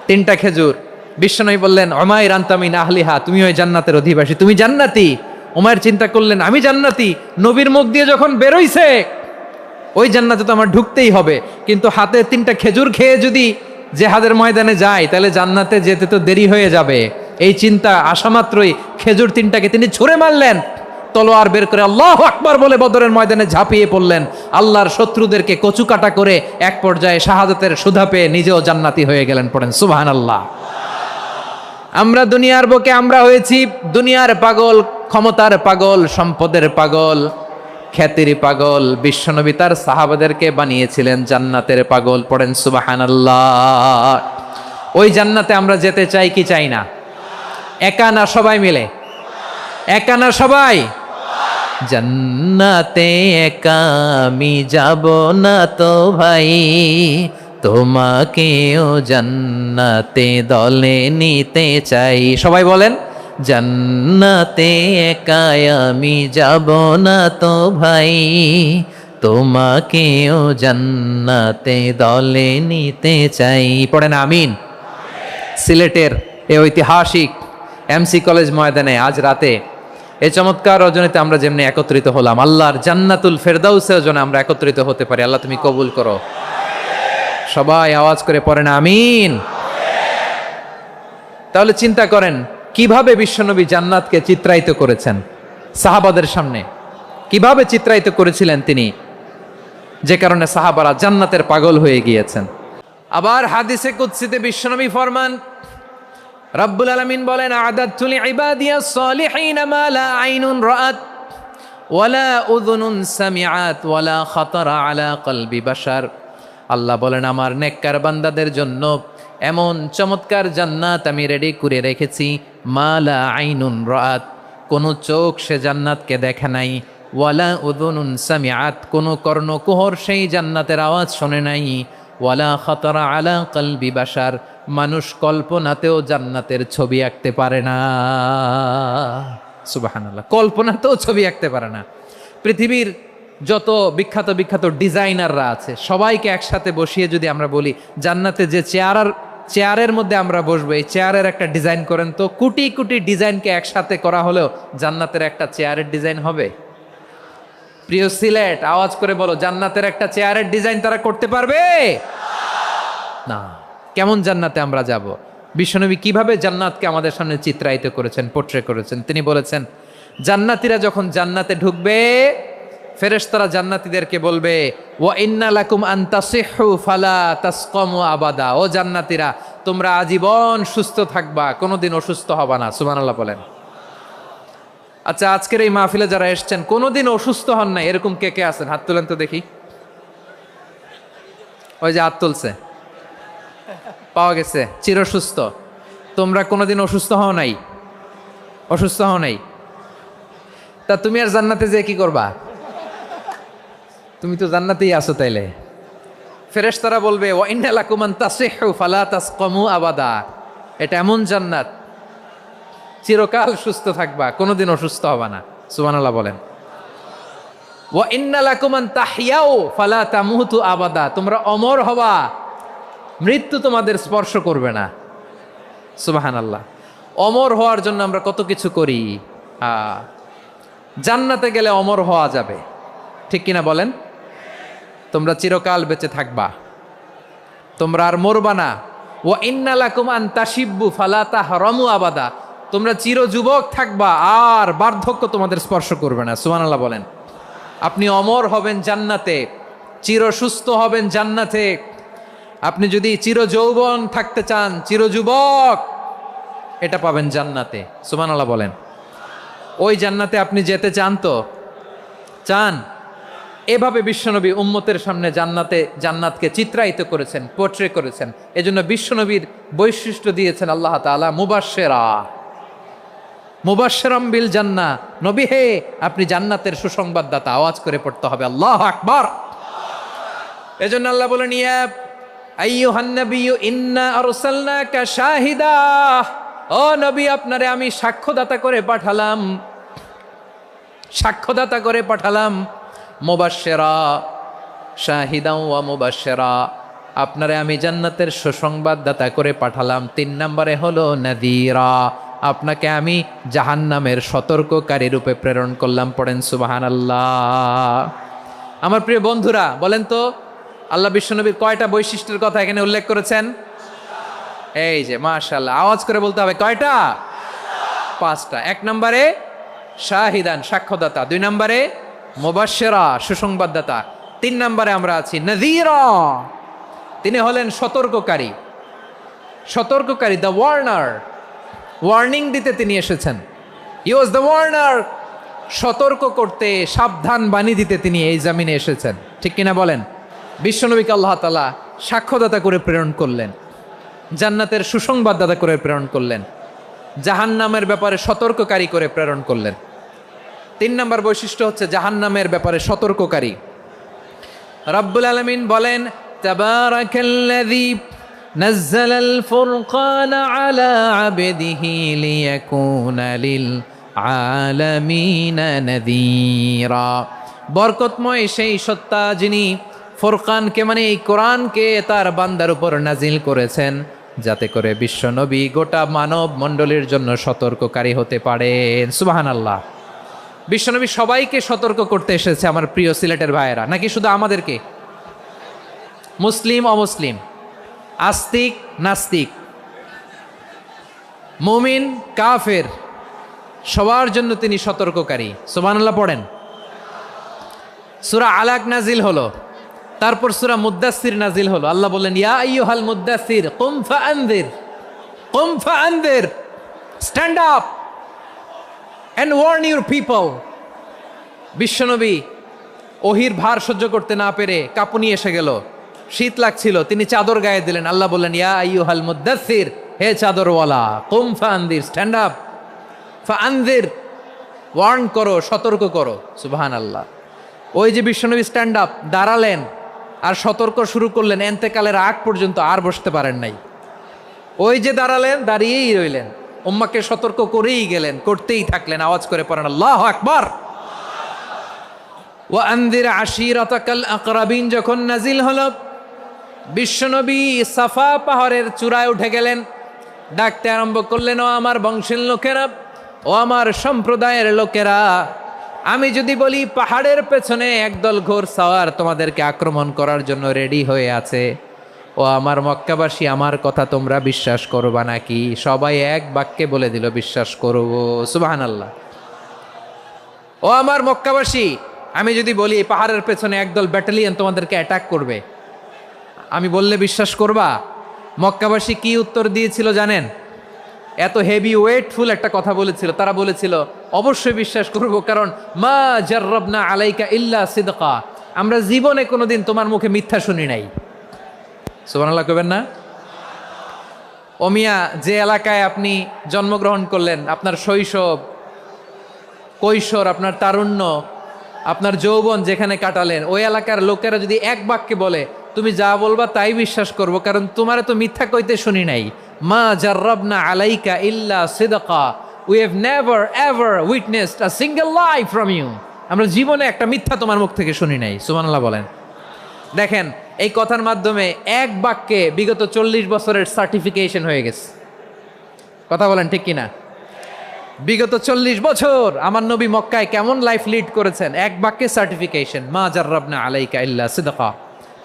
3টা খেজুর। বিশ্বনবী বললেন, উমাইর আনতা মিন আহলিহা, তুমি ওই জান্নাতের অধিবাসী, তুমি জান্নাতি। উমাইর চিন্তা করলেন, আমি জান্নাতি, নবীর মুখ দিয়ে যখন বেরোইছে ওই জান্নাতে তো আমার ঢুকতেই হবে, কিন্তু হাতে 3টা খেজুর খেয়ে যদি জেহাদের ময়দানে যাই তাহলে জান্নাতে যেতে তো দেরি হয়ে যাবে। এই চিন্তা আসা মাত্রই খেজুর 3টাকে তিনি ছুঁড়ে মারলেন, তলোয়ার বের করে আল্লাহু আকবার বলে বদরের ময়দানে ঝাঁপিয়ে পড়লেন। আল্লাহর শত্রুদেরকে কচুকাটা করে এক পর্যায়ে শাহাদাতের সুধা পেয়ে নিজেও জান্নাতি হয়ে গেলেন। পড়েন সুবহানাল্লাহ। আমরা দুনিয়ার বুকে আমরা হয়েছি দুনিয়ার পাগল, ক্ষমতার পাগল, সম্পদের পাগল, খ্যাতির পাগল। বিশ্বনবী তার সাহাবাদেরকে বানিয়েছিলেন জান্নাতের পাগল। পড়েন সুবহানাল্লাহ। ওই জান্নাতে আমরা যেতে চাই কি চাই না? একা না সবাই মিলে? একা না সবাই? জান্নাতে একা আমি যাব না তো ভাই, তোমাকেও জান্নাতে দলে নিতে চাই। সবাই বলেন, জান্নাতে একা আমি যাব না তো ভাই, তোমাকেও জান্নাতে দলে নিতে চাই। পড়েন আমিন। সিলেটের এই ঐতিহাসিক এমসি কলেজ ময়দানে আজ রাতে এই চমৎকার রজনীতে আমরা যেমনি একত্রিত হলাম, আল্লাহর জান্নাতুল ফেরদাউসের জন্য আমরা একত্রিত হতে পারি। আল্লাহ তুমি কবুল করো। সবাই আওয়াজ করে পড়েন আমিন। তাহলে চিন্তা করেন কিভাবে বিশ্বনবী জান্নাতকে চিত্রায়িত করেছেন সাহাবাদের সামনে, কিভাবে চিত্রায়িত করেছিলেন তিনি, যে কারণে সাহাবারা জান্নাতের পাগল হয়ে গিয়েছেন। আবার হাদিসে কুদসিতে বিশ্বনবী ফরমান, রব্বুল আলামিন বলেন, আ'দাতু লিইবাদিয়াস সালিহিন মা লা আইনুন রাআত ওয়ালা উযুনুন সামিআত ওয়ালা খাতারা আলা কলবি বাশার। আল্লাহ বলেন, আমার নেককার বান্দাদের জন্য এমন চমৎকার জান্নাত আমি রেডি করে রেখেছি, মা লা আইনুন রাআত, কোনো চোখ সে জান্নাতকে দেখে নাই, ওয়ালা উযুনুন সামিআত, কোনো কর্ণকুহর সেই জান্নাতের আওয়াজ শোনে নাই, ওয়ালা খাতারা আলা কলবি বাশার, মানুষ কল্পনাতেও জান্নাতের ছবি আঁকতে পারে না। সুবহানাল্লাহ, কল্পনাতেও ছবি আঁকতে পারে না। পৃথিবীর যত বিখ্যাত বিখ্যাত ডিজাইনাররা আছে সবাইকে একসাথে বসিয়ে যদি আমরা বলি জান্নাতে যে চেয়ারের মধ্যে আমরা বসবো, এই চেয়ারের একটা ডিজাইন করেন তো, কোটি কোটি ডিজাইনকে একসাথে করা হলেও জান্নাতের একটা চেয়ারের ডিজাইন হবে? প্রিয় সিলেট, আওয়াজ করে বলো, জান্নাতের একটা চেয়ারের ডিজাইন তারা করতে পারবে না। কেমন জান্নাতে আমরা যাব? বিশ্বনবী কিভাবে জান্নাতকে আমাদের সামনে চিত্রায়িত করেছেন, পোট্রে করেছেন। তিনি বলেছেন, জান্নাতীরা যখন জান্নাতে ঢুকবে, ফেরেশতারা জান্নাতীদেরকে বলবে, ওয়া ইন্না লাকুম আন তাসিহু ফালা তাসকামু আবাদা, ও জান্নাতীরা তোমরা আজীবন সুস্থ থাকবা, কোনোদিন অসুস্থ হবা না। সুবহানাল্লাহ বলেন। আচ্ছা, আজকের এই মাহফিলে যারা এসেছেন কোনোদিন অসুস্থ হন নাই, এরকম কে কে আছেন? হাত তুলেন তো দেখি। ওই যে হাত তুলছে, পাওয়া গেছে, চিরসুস্থ। তোমরা কোনোদিন অসুস্থ হও নাই? অসুস্থ হও নাই? তা তুমি আর জান্নাতে যেয়ে কি করবা? তুমি তো জান্নাতেই আছো। তাইলে ফেরেশতারা বলবে, ওয়া ইন্না লাকুম আন তাসিহু ফালা তাসকামু আবাদা, এটা এমন জান্নাত চিরকাল সুস্থ থাকবা, কোনোদিন অসুস্থ হবা না। সুবহানাল্লাহ বলেন। ওয়া ইন্না লাকুম আন তাহইয়াউ ফালা তামুতু আবাদা, তোমরা অমর হবা, মৃত্যু তোমাদের স্পর্শ করবে না। সুবহানাল্লাহ। অমর হওয়ার জন্য আমরা কত কিছু করি। জান্নাতে গেলে অমর হওয়া যাবে, ঠিক কিনা বলেন? তোমরা চিরকাল বেঁচে থাকবা, তোমরা আর মরবা না। ওয়া ইন্না লাকুম আন তাশিব্বু ফালা তাহরামু আবাদা, তোমরা চির যুবক থাকবা, আর বার্ধক্য তোমাদের স্পর্শ করবে না। সুবহানাল্লাহ বলেন। আপনি অমর হবেন জান্নাতে, চির সুস্থ হবেন জান্নাতে। আপনি যদি চির যৌবন থাকতে চান, চির যুবক, এটা পাবেন জান্নাতে। সুবহানাল্লাহ বলেন। ওই জান্নাতে আপনি যেতে চান তো? চান? এভাবে বিশ্বনবী উম্মতের সামনে জান্নাতকে চিত্রায়িত করেছেন, পোর্ট্রে করেছেন। এজন্য বিশ্বনবীর বৈশিষ্ট্য দিয়েছেন আল্লাহ তাআলা মুবাশশিরাম বিল জান্নাহ। নবী হে, আপনি জান্নাতের সুসংবাদদাতা। আওয়াজ করে পড়তে হবে আল্লাহু আকবার। এজন্য আল্লাহ বলেন, ইয়া আইয়ুহান নাবিয়্যু ইন্না আরসালনাকা শাহিদা। ও নবী, আপনারে আমি সাক্ষ্যদাতা করে পাঠালাম। মুবাশশিরা, শাহিদা ওয়া মুবাশশিরা, আপনারে আমি জান্নাতের সুসংবাদদাতা করে পাঠালাম। 3 নম্বরে হলো নাযীরা, আপনাকে আমি জাহান্নামের সতর্ককারী রূপে প্রেরণ করলাম। পড়েন সুবহানাল্লাহ। আমার প্রিয় বন্ধুরা, বলেন তো আল্লাহ বিশ্বনবীর কয়টা বৈশিষ্ট্যের কথা এখানে উল্লেখ করেছেন? এই যে মাশাআল্লাহ, আওয়াজ করে বলতে হবে, কয়টা? 5টা। 1 নম্বরে শাহিদান, সাক্ষ্যদাতা। 2 নম্বরে মুবাশশিরা, সুসংবাদদাতা। 3 নম্বরে আমরা আছি নাযীরা, তিনি হলেন সতর্ককারী। দ্য ওয়ার্নার, ওয়ার্নিং দিতে তিনি এসেছেন। হি ওয়াজ দ্য ওয়ার্নার, সতর্ক করতে, সাবধান বাণী দিতে তিনি এই জমিনে এসেছেন। ঠিক কিনা বলেন? বিশ্বনবীকে আল্লাহ তাআলা সাক্ষ্যদাতা করে প্রেরণ করলেন, জান্নাতের সুসংবাদদাতা করে প্রেরণ করলেন, জাহান্নামের ব্যাপারে সতর্ককারী করে প্রেরণ করলেন। 3 নম্বর বৈশিষ্ট্য হচ্ছে জাহান্নামের ব্যাপারে সতর্ককারী। রব্বুল আলামিন বলেন, তাবারাকাল্লাযী নাযালাল ফুরকানা আলা আবদিহি লিয়াকুনা লিল আলামিনা নাযীরা। বরকতময় সেই সত্তা যিনি ফুরকানকে, মানে এই কোরআনকে তার বান্দার উপর নাজিল করেছেন, যাতে করে বিশ্বনবী গোটা মানব মণ্ডলীর জন্য সতর্ককারী হতে পারেন। সুবহানাল্লাহ। বিশ্বনবী সবাইকে সতর্ক করতে এসেছে, আমার প্রিয় সিলেটের ভাইয়েরা, নাকি শুধু আমাদেরকে? মুসলিম অমুসলিম, আস্তিক নাস্তিক, মুমিন কাফের, সবার জন্য তিনি সতর্ককারী। সুবহানাল্লাহ পড়েন। সূরা আলাক নাজিল হলো, তারপর সূরা মুদ্দাসসির নাজিল হলো। আল্লাহ বললেন, ইয়া আইয়ুহাল মুদ্দাসসির কুম ফাআনযির, stand up and warn your people. বিশ্বনবী ওহির ভার সহ্য করতে না পেরে কাঁপুনি এসে গেল, শীত লাগছিল, তিনি চাদর গায়ে দিলেন। আল্লাহ বললেন, ইয়া আইয়ুহাল মুদ্দাসসির, হে চাদরওয়ালা, কুম ফাআনযির, স্ট্যান্ড আপ, ফাআনযির, ওয়ার্ন করো, সতর্ক করো। সুবহানাল্লাহ। ওই যে বিশ্বনবী স্ট্যান্ড আপ, দাঁড়ালেন আর সতর্ক শুরু করলেন, এন্তেকালের আগ পর্যন্ত আর বসতে পারেন নাই। ওই যে দাঁড়ালেন, দাঁড়িয়েই রইলেন, উম্মাকে সতর্ক করেই গেলেন, করতেই থাকলেন। আওয়াজ করে পড়েন আল্লাহু আকবার। ওয়া আনযির আশীরাতাকাল আকরাবিন যখন নাজিল হলো, বিশ্বনবী সাফা পাহাড়ের চূড়ায় উঠে গেলেন, ডাকতে আরম্ভ করলেন, ও আমার বংশের লোকেরা, ও আমার সম্প্রদায়ের লোকেরা, আমি যদি বলি পাহাড়ের পেছনে একদল ঘোড়সাওয়ার তোমাদেরকে আক্রমণ করার জন্য রেডি হয়ে আছে, ও আমার মক্কাবাসী, আমার কথা তোমরা বিশ্বাস করবা নাকি? সবাই এক বাক্যে বলে দিল, বিশ্বাস করব। সুবহানাল্লাহ। ও আমার মক্কাবাসী, আমি যদি বলি পাহাড়ের পেছনে একদল ব্যাটালিয়ন তোমাদেরকে অ্যাটাক করবে, আমি বললে বিশ্বাস করবা? মক্কাবাসী কি উত্তর দিয়েছিল জানেন? এত হেভি ওয়েটফুল একটা কথা বলেছিল। তারা বলেছিল, অবশ্যই বিশ্বাস করব, কারণ মা জাররাবনা আলাইকা ইল্লা সিদকা, আমরা জীবনে কোনোদিন তোমার মুখে মিথ্যা শুনি নাই। সুবহানাল্লাহ কইবেন না? ও মিয়া, যে এলাকায় আপনি জন্মগ্রহণ করলেন, আপনার শৈশব, কৈশোর, আপনার তারুণ্য, আপনার যৌবন যেখানে কাটালেন, ওই এলাকার লোকেরা যদি এক বাক্যে বলে তুমি যা বলবা তাই বিশ্বাস করব, কারণ তোমারে তো মিথ্যা কইতে শুনি নাই। মা জাররাবনা আলাইকা ইল্লা সিদকা, we have never ever witnessed a single lie from you, আমরা জীবনে একটা মিথ্যা তোমার মুখ থেকে শুনি নাই। সুবহানাল্লাহ বলেন। দেখেন, এই কথার মাধ্যমে এক বাক্যে বিগত 40 বছরের সার্টিফিকেশন হয়ে গেছে। কথা বলেন ঠিক কিনা? বিগত 40 বছর আমার নবী মক্কায় কেমন লাইফ লিড করেছেন, এক বাক্যে সার্টিফিকেশন, মা জাররাবনা আলাইকা ইল্লা সিদকা।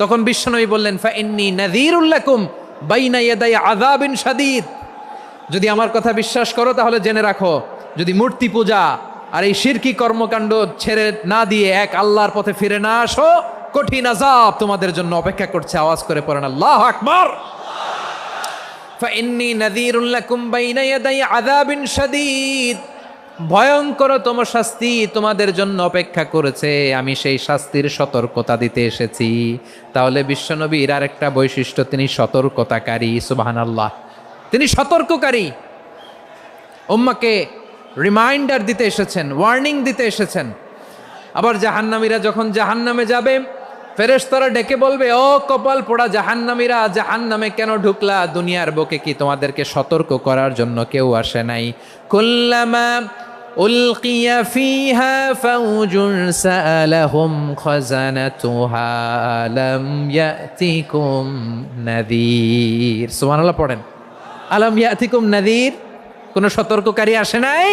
তখন বিশ্বনবী বললেন, ফা ইন্নী নাযীরুল লাকুম বাইনা ইয়াদাই আযাবিন শাদীদ, যদি আমার কথা বিশ্বাস করো তাহলে জেনে রাখো, যদি মূর্তি পূজা আর এই শিরকি কর্মকাণ্ড ছেড়ে না দিয়ে এক আল্লাহর পথে ফিরে না আসো, কঠিন আযাব তোমাদের জন্য অপেক্ষা করছে। আওয়াজ করে পড়েন আল্লাহু আকবার। ফাইন্নী নাযীরুল লাকুম বাইনা ইয়াদাই আযাবিন শাদীদ, ভয়ঙ্করতম শাস্তি তোমাদের জন্য অপেক্ষা করেছে, আমি সেই শাস্তির সতর্কতা দিতে এসেছি। তাহলে বিশ্বনবীর আরেকটা বৈশিষ্ট্য, তিনি সতর্কতাকারী। সুবহানাল্লাহ, তিনি সতর্ককারী। উম্মাকে রিমাইন্ডার দিতে এসেছেন, ওয়ার্নিং দিতে এসেছেন। আবার জাহান্নামীরা যখন জাহান্নামে যাবে, ফেরেশতারা ডেকে বলবে, ও কপাল পোড়া জাহান্নামীরা, জাহান্নামে কেন ঢুকলা? দুনিয়ার বুকে কি তোমাদেরকে সতর্ক করার জন্য কেউ আসে নাই? কুল্লামা উলকিয়া ফিহা ফাউজুন সাআলাহুম খাজানাতুহা আলাম ইয়াতিকুম নাযীর। সুবহানাল্লাহ পড়েন, আলাম ইয়াতিকুম নাযীর, কোন সতর্ককারী আসে নাই?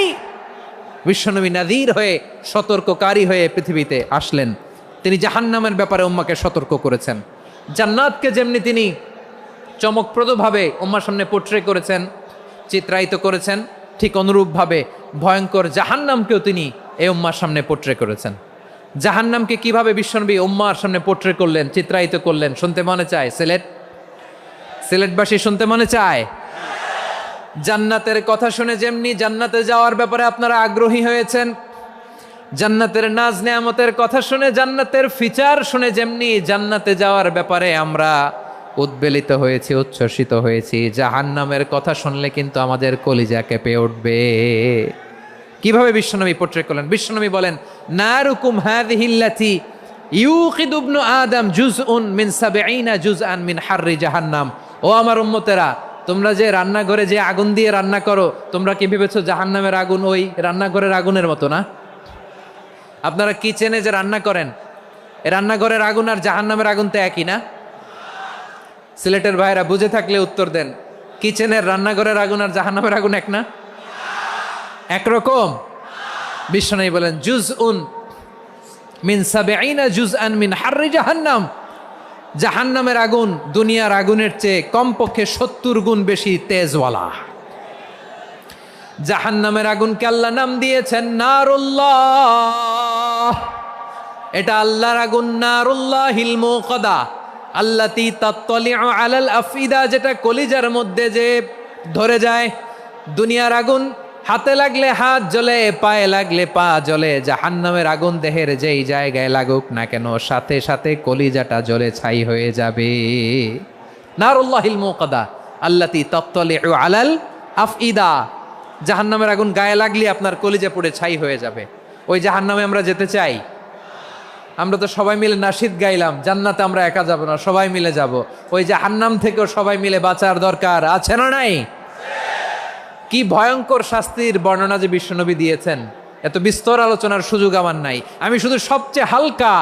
বিশ্বনবী নাযীর হয়ে, সতর্ককারী হয়ে পৃথিবীতে আসলেন। তিনি জাহান্নামের ব্যাপারে উম্মাকে সতর্ক করেছেন। জান্নাতকে যেমনি তিনি চমকপ্রদভাবে উম্মার সামনে পোট্রে করেছেন, চিত্রায়িত করেছেন, ঠিক অনুরূপভাবে ভয়ঙ্কর জাহান্নামকেও তিনি এই উম্মার সামনে পোট্রে করেছেন। জাহান্নামকে কিভাবে বিশ্বনবী উম্মার সামনে পোট্রে করলেন, চিত্রায়িত করলেন, শুনতে মনে চায়? সিলেটবাসী শুনতে মনে চায়? জান্নাতের কথা শুনে যেমনি জান্নাতে যাওয়ার ব্যাপারে আপনারা আগ্রহী হয়েছেন, জান্নাতের নাজ নেয়ামতের কথা শুনে, জান্নাতের ফিচার শুনে যেমনি জান্নাতে যাওয়ার ব্যাপারে আমরা উদ্বেলিত হয়েছি, উচ্ছ্বসিত হয়েছি, জাহান্নামের কথা শুনলে কিন্তু আমাদের কলিজা কেঁপে উঠবে। কিভাবে বিশ্বনবী পোট্রে করলেন? বিশ্বনবী বলেন, নারুকুম হাযিহিল্লাতী ইউকিদু ইবনু আদম জুজউন মিন ৭০ জুজআন মিন হাররি জাহান্নাম। ও আমার উম্মতেরা, তোমরা যে রান্নাঘরে যে আগুন দিয়ে রান্না করো, তোমরা কি ভেবেছো জাহান্নামের আগুন ওই রান্নাঘরের আগুনের মতো না? আপনারা কিচেনে যে রান্না করেন, এই রান্নাঘরের আগুন আর জাহান্নামের আগুন তো একই না? সিলেটের ভাইরা বুঝে থাকলে উত্তর দেন, কিচেনের রান্নাঘরের আগুন আর জাহান্নামের আগুন এক না? একরকম? বিশ্বনবী বলেন, জুজউন মিন ৭০ জুজআন মিন হাররি জাহান্নাম। জাহান্নামের আগুন দুনিয়ার আগুনের চেয়ে কমপক্ষে ৭০ গুণ বেশি তেজওয়ালা। জাহান্নামের আগুনকে আল্লাহ নাম দিয়েছেন নারুল্লাহ। এটা আল্লাহর আগুন, নারুল্লাহিল মুকাদা আল্লাতী তাত্তালিউ আলাল আফইদা, যেটা কলিজার মধ্যে যে ধরে যায়। দুনিয়ার আগুন হাতে লাগলে হাত জ্বলে, পায়ে লাগলে পা জ্বলে। জাহান্নামের আগুন দেহের যেই জায়গায় লাগুক না কেন, সাথে সাথে কলিজাটা জ্বলে ছাই হয়ে যাবে। নারুল্লাহিল মুকাদা আল্লাতী তাত্তালিউ আলাল আফইদা, জাহান্নামের আগুন গায়ে লাগলে আপনার কলিজা পুড়ে ছাই হয়ে যাবে। ওই জাহান্নামে আমরা যেতে চাই? আমরা তো সবাই মিলে নাশিদ গাইলাম, জান্নাতে আমরা একা যাব না, সবাই মিলে যাব। ওই জাহান্নাম থেকেও সবাই মিলে বাঁচার দরকার আছে না নাই? কি ভয়ঙ্কর শাস্তির বর্ণনা যে বিশ্বনবী দিয়েছেন, এত বিস্তর আলোচনার সুযোগ আমার নাই। আমি শুধু সবচেয়ে হালকা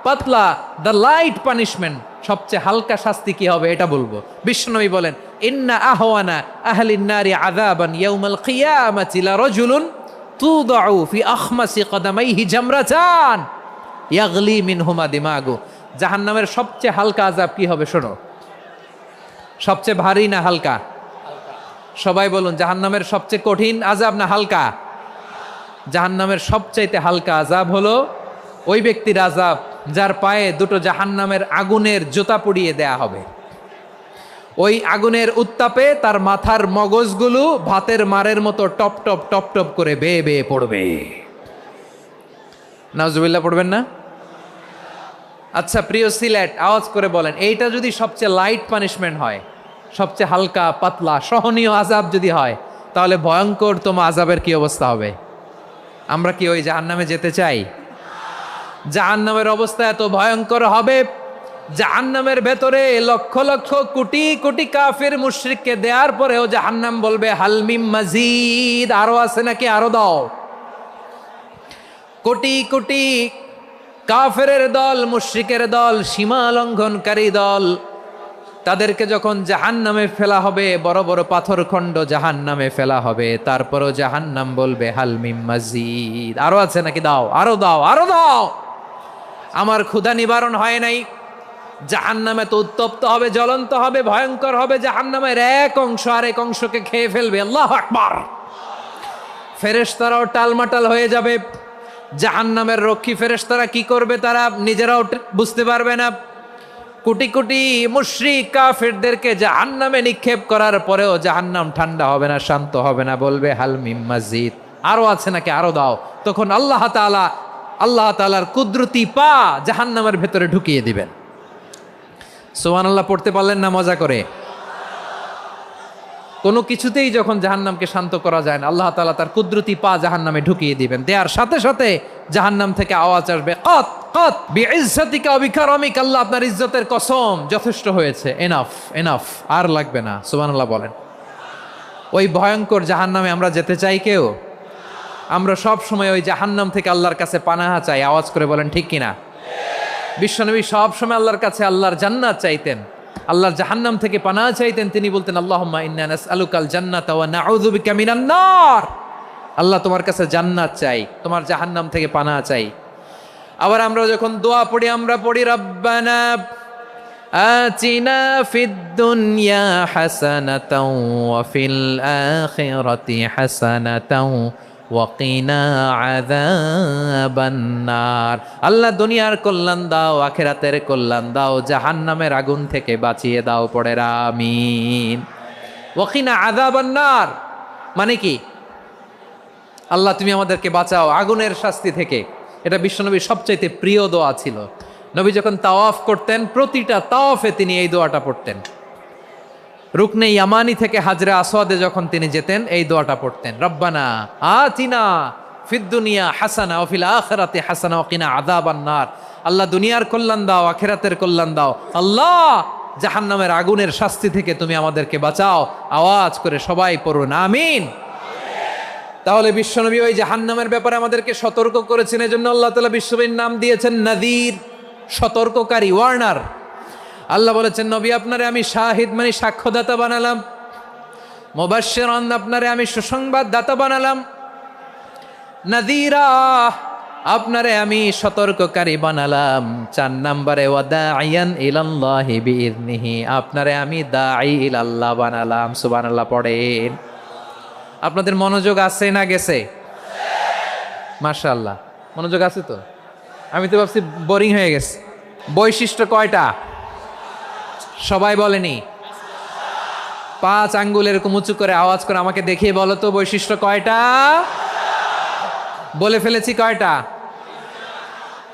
পাতলা, দ্য লাইট পানিশমেন্ট, সবচেয়ে হালকা শাস্তি কি হবে এটা বলবো। বিশ্বনবী বলেন, ইন্না আহওয়ানা আহলিন নারি আযাবান ইয়াউমাল কিয়ামাতি লারাজুলুন তুদাউ ফি আখমাসি কদামাইহি জামরাতান ইয়াগলি মিনহুমা দিমাগু। জাহান্নামের সবচেয়ে হালকা আযাব কি হবে শোনো। সবচেয়ে ভারী না হালকা? সবাই বলুন, জাহান্নামের সবচেয়ে কঠিন আযাব না হালকা? জাহান্নামের সবচাইতে হালকা আযাব হলো ওই ব্যক্তির আযাব যার পায়ে দুটো জাহান্নামের আগুনের জুতা পুড়িয়ে দেয়া হবে। ওই আগুনের উত্তাপে তার মাথার মগজগুলো ভাতের মারের মতো টপ টপ টপ টপ করে বেয়ে বেয়ে পড়বে। নাউজুবিল্লাহ পড়বেন না? আচ্ছা প্রিয় সিলেট, আওয়াজ করে বলেন, এইটা যদি সবচেয়ে লাইট পানিশমেন্ট হয়, সবচেয়ে হালকা পাতলা সহনীয় আযাব যদি হয়, তাহলে ভয়ঙ্করতম আযাবের কি অবস্থা হবে? আমরা কি ওই জাহান্নামে যেতে চাই? জাহান্নামের অবস্থা এত ভয়ঙ্কর হবে, জাহান্নামের ভেতরে লক্ষ লক্ষ কোটি কোটি কাফির মুশরিককে দেওয়ার পরেও জাহান্নাম বলবে হাল মিম মাজিদ, আরো আছে নাকি, আরো দাও। কোটি কোটি কাফেরের দল, মুশরিকের দল, সীমা লঙ্ঘনকারী দল, তাদেরকে যখন জাহান্নামে ফেলা হবে, বড় বড় পাথরখণ্ড জাহান্নামে ফেলা হবে, তারপরও জাহান্নাম বলবে হাল মিম মাজিদ, আরো আছে নাকি, দাও, আরো দাও, আরো দাও। আমার ক্ষুধা নিবারণ হয় নাই। জাহান্নামে তো উত্তপ্ত হবে, জ্বলন্ত হবে, ভয়ঙ্কর হবে। জাহান্নামের এক অংশ আরেক অংশকে খেয়ে ফেলবে। আল্লাহু আকবার। ফেরেশতারাও টালমাটাল হয়ে যাবে, জাহান্নামের রক্ষী ফেরেশতারা কি করবে তারা নিজেরাও বুঝতে পারবে না। কোটি কোটি মুশরিক কাফেরদেরকে জাহান্নামে নিক্ষেপ করার পরেও জাহান্নাম ঠান্ডা হবে না, শান্ত হবে না, বলবে হাল মিম মাজিদ, আরো আছে নাকি, আরো দাও। তখন আল্লাহ তাআলার কুদরতি পা জাহান্নামের ভেতরে ঢুকিয়ে দিবেন। সুবহানাল্লাহ পড়তে পারলেন না মজা করে? কোনো কিছুতেই যখন জাহান্নামকে শান্ত করা যায় না, আল্লাহ তাআলা তার কুদরতি পা জাহান্নামে ঢুকিয়ে দিবেন। দেওয়ার সাথে সাথে জাহান্নাম থেকে আওয়াজ আসবে, কত কত বিইজ্জাতিকা ওয়া বিকারামিকা, আল্লাহ আপনার ইজ্জতের কসম, যথেষ্ট হয়েছে, এনাফ এনাফ, আর লাগবে না। সুবহানাল্লাহ বলেন। ওই ভয়ঙ্কর জাহান্নামে আমরা যেতে চাই কেউ? আমরা সব সময় ওই জাহান্নাম থেকে আল্লাহর কাছে পানাহা চাই। আওয়াজ করে বলেন ঠিক কিনা? বিশ্বনবী সব সময় আল্লাহর কাছে আল্লাহর জান্নাত চাইতেন, আল্লাহর জাহান্নাম থেকে পানাহা চাইতেন। তিনি বলতেন আল্লাহুম্মা ইন্না নাসআলুকাল জান্নাতা ওয়া নাউযু বিকা মিনান নার। আল্লাহ তোমার কাছে জান্নাত চাই, তোমার জাহান্নাম থেকে পানাহা চাই। আবার আমরা যখন দোয়া পড়ি, আমরা পড়ি রব্বানা আতিনা ফিদ দুনিয়া হাসানাতাও ওয়া ফিল আখিরাতি হাসানাতাও ওয়া কিনা আযাবান নার। আল্লাহ দুনিয়ার কল্যাণ দাও, আখিরাতের কল্যাণ দাও, জাহান্নামের আগুন থেকে বাঁচিয়ে দাও। পড়ে আমিন। ওয়া কিনা আযাবান নার মানে কি? আল্লাহ তুমি আমাদেরকে বাঁচাও আগুনের শাস্তি থেকে। এটা বিশ্বনবীর সবচাইতে প্রিয় দোয়া ছিল। নবী যখন তাওয়াফ করতেন, প্রতিটা তাওয়াফে তিনি এই দোয়াটা পড়তেন। রুকনে ইয়ামানি থেকে হাজরে আসওয়াদে যখন তিনি যেতেন, এই দোয়াটা পড়তেন, রব্বানা আতিনা ফিদ দুনিয়া হাসানা ওয়া ফিল আখিরাতি হাসানা ওয়া কিনা আযাবান নার। আল্লাহ দুনিয়ার কল্যাণ দাও, আখিরাতের কল্যাণ দাও। আল্লাহ জাহান্নামের আগুনের শাস্তি থেকে তুমি আমাদেরকে বাঁচাও। আওয়াজ করে সবাই পড়ুন আমিন। তাহলে বিশ্বনবী ওই জাহান্নামের ব্যাপারে আমাদেরকে সতর্ক করেছেন। এজন্য আল্লাহ তাআলা বিশ্বনবীর নাম দিয়েছেন নাযীর, সতর্ককারী, ওয়ার্নার। আল্লাহ বলেছেন নবী আপনারে আমি শাহিদ মানে সাক্ষ্যদাতা বানালাম, মুবাশশিরান আপনারে আমি সুসংবাদ দাতা বানালাম, নাযীরা আপনারে আমি সতর্ককারী বানালাম। 4 নম্বরে ওয়া দাঈয়ান ইলাল্লাহি বিইذনিহি, আপনারে আমি দাঈ ইলাল্লাহ বানালাম। সুবহানাল্লাহ পড়েন। আপনাদের মনোযোগ আছে না গেছে? মাশাআল্লাহ মনোযোগ আছে তো। আমি তো ভাবছি বোরিং হয়ে গেছে। বৈশিষ্ট্য কয়টা সবাই বলেনি? 5 আঙ্গুল এরকম উঁচু করে আওয়াজ করে আমাকে দেখিয়ে বলো তো বৈশিষ্ট্য কয়টা? বলে ফেলেছি কয়টা?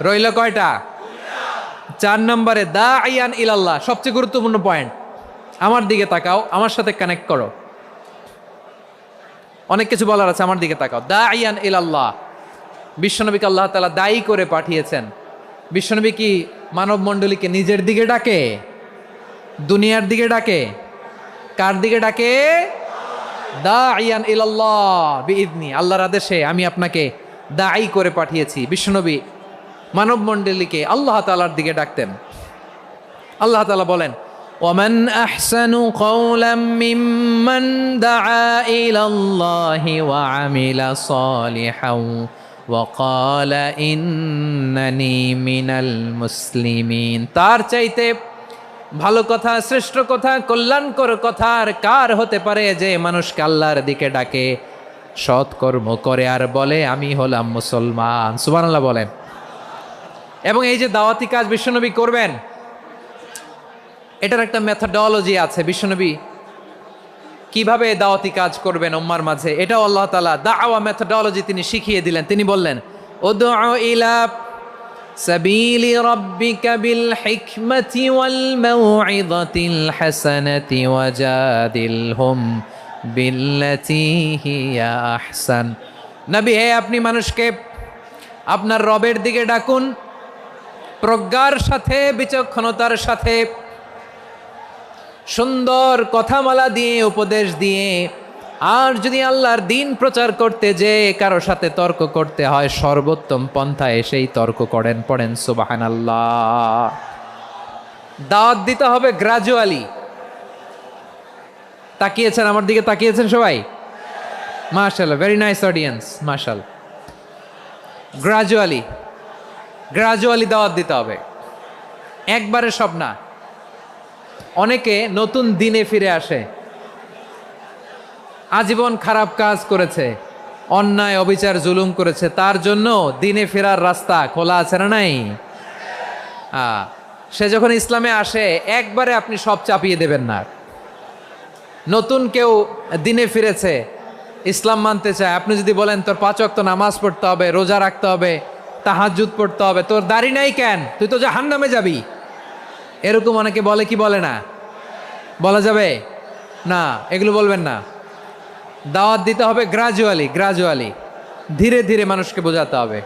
রইল কয়টা? 4 নম্বরে দাঈয়ান ইলাল্লাহ, সবচেয়ে গুরুত্বপূর্ণ পয়েন্ট। আমার দিকে তাকাও, আমার সাথে কানেক্ট করো। অনেক কিছু বলার আছে, আমার দিকে তাকাও। দাঈয়ান ইলাল্লাহ, বিশ্বনবীকে আল্লাহ তাআলা দায়ী করে পাঠিয়েছেন। বিশ্বনবী কি মানব মণ্ডলীকে নিজের দিকে ডাকে? দুনিয়ার দিকে ডাকে? কার দিকে ডাকে? দাঈয়ান ইলাল্লাহ বিইذনি, আল্লাহর আদেশে আমি আপনাকে দায়ী করে পাঠিয়েছি। বিশ্বনবী মানব মণ্ডলীকে আল্লাহ তাআলার দিকে ডাকতেন। আল্লাহ তাআলা বলেন ওয়ামান আহসানু কওলাম মিম্মান দাআ ইলাল্লাহি ওয়া আমিলা সালিহান ওয়া ক্বালা ইন্নানি মিনাল মুসলিমিন। তার চাইতে ভালো কথা, শ্রেষ্ঠ কথা, কল্যাণকর কথা আর কার হতে পারে যে মানুষকে আল্লাহর দিকে ডাকে, সৎকর্ম করে আর বলে আমি হলাম মুসলমান। সুবহানাল্লাহ বলেন। এবং এই যে দাওয়াতি কাজ বিশ্বনবী করবেন, এটার একটা মেথডোলজি আছে। বিশ্বনবী কিভাবে দাওয়াতি কাজ করবেন উম্মার মাঝে, এটাও আল্লাহ তাআলা দাওয়া মেথডোলজি তিনি শিখিয়ে দিলেন। তিনি বললেন উদউ ইলা সাবিলি রাব্বিকা বিল হিকমাতি ওয়াল মাউইযাতিল হাসানাতি ওয়াজাদিলহুম বিল্লাতি হিয়া আহসান। নবী হে, আপনি মানুষকে আপনার রবের দিকে ডাকুন প্রজ্ঞার সাথে, বিচক্ষণতার সাথে, সুন্দর কথামালা দিয়ে, উপদেশ দিয়ে। আর যদি আল্লাহর দিন প্রচার করতে যে কারো সাথে তর্ক করতে হয়, সর্বোত্তম পন্থায় সেই তর্ক করেন। পড়েন সুবহানাল্লাহ। দাওয়াত দিতে হবে গ্রাজুয়ালি। তাকিয়েছেন আমার দিকে, তাকিয়েছেন সবাই? মাশাআল্লাহ, ভেরি নাইস অডিয়েন্স, মাশাআল্লাহ। গ্রাজুয়ালি দাওয়াত দিতে হবে, একবারে সব না। অনেকে নতুন দিনে ফিরে আসে, আজীবন খারাপ কাজ করেছে, অন্যায় অবিচার জুলুম করেছে, তার জন্য দিনে ফেরার রাস্তা খোলা আছে না নাই? সে যখন ইসলামে আসে একবারে আপনি সব চাপিয়ে দেবেন না। নতুন কেউ দিনে ফিরেছে, ইসলাম মানতে চায়, আপনি যদি বলেন তোর 5 ওয়াক্ত নামাজ পড়তে হবে, রোজা রাখতে হবে, তাহাজ্জুদ পড়তে হবে, তোর দাড়ি নাই কেন, তুই তো জাহান্নামে যাবি, এরকম অনেকে বলে কি বলে না? বলা যাবে না, এগুলো বলবেন না। দাওয়াত দিতে হবে গ্রাজুয়ালি, ধীরে ধীরে মানুষকে বোঝাতে হবে।